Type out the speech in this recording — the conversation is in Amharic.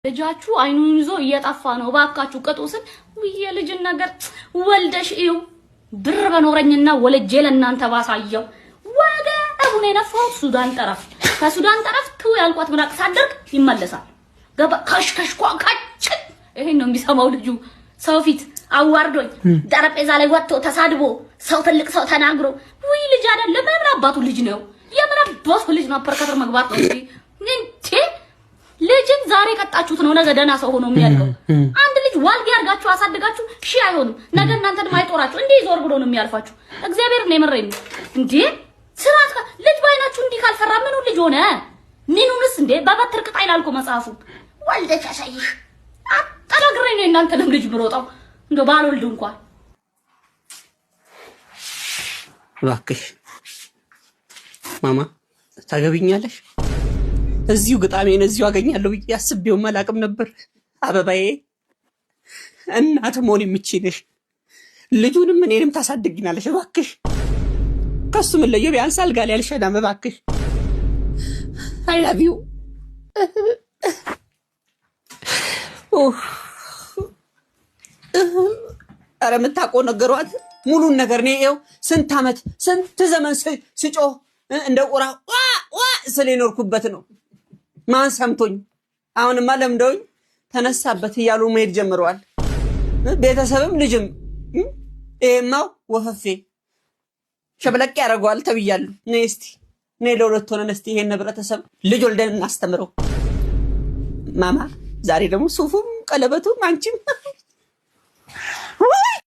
ልጃችሁ አይኑን ይዞ እየጠፋ ነው ባካችሁ ቀጦስን የልጅን ነገር ወልደሽ እዩ ብር በኖረኝና ወለጄ ለእናንተ ባሳየው ወደ አቡነ ነፋው ሱዳን ጠረፍ ከሱዳን ጠረፍ ተው ያልቋት ምራቅ ሳደርግ ይመለሳል ገባ ከሽኳካች ይሄን ነው የሚሰማው ልጁ ሰው ፊት አዋርዶኝ ጠረጴዛ ላይ ወጥቶ ተሳድቦ ሰው ትልቅ ሰው ተናግሮ ወይ ልጅ አይደለም ለምን አባቱ ልጅ ነው የምን አባቱ ልጅ ነው ፐርከተር መግባት ነው እንዴ ልጅን ዛሬ ቀጣችሁት ነው ነገ ደና ሰው ሆኖ የሚያልቀው አንድ ልጅ ዋልጌ አርጋችሁ አሳድጋችሁ ሺ አይሆንም ነገ እናንተን ማይጦራችሁ እንዴ ዞር ብሎ ነው የሚያልፋችሁ እግዚአብሔር ነው የመረኝ እንዴ ስራት ልጅ ባይናችሁ እንዲ ካልፈራ ምኑ ልጅ ሆነ ምኑንስ እንዴ በበትር ቅጣ ይላልኮ መጽሐፉ ወልደሽ አሳይሽ አጠናግረኝ ነው እናንተንም ልጅ ብሮጣው እንዶ ባልወልድ እንኳን እባክሽ ማማ ታገቢኛለሽ እዚሁ ግጣሜን እዚሁ አገኛለሁ ብዬ አስቤው ማላቅም ነበር አበባዬ እናት ሞን የምችልሽ ልጁንም እኔንም ታሳድግኛለሽ እባክሽ ከሱ ምን ለየው ቢያንስ አልጋ ላይ አልሸዳም እባክሽ አይ ላቭ ዩ አረ የምታውቀው ነገሯት ሙሉን ነገር ነው ይኸው ስንት አመት ስንት ዘመን ስጮህ እንደ ቁራ ዋ ስለ ኖርኩበት ነው ማን ሰምቶኝ አሁንማ ለምደውኝ ተነሳበት እያሉ መሄድ ጀምረዋል ቤተሰብም ልጅም ኤማው ወፈፌ ሸብለቅ ያደርገዋል ተብያለሁ ነስቲ ለሁለት ሆነን እስቲ ይሄን ህብረተሰብ ልጅ ወልደን እናስተምረው ማማ ዛሬ ደግሞ ሱፉም ቀለበቱም አንቺም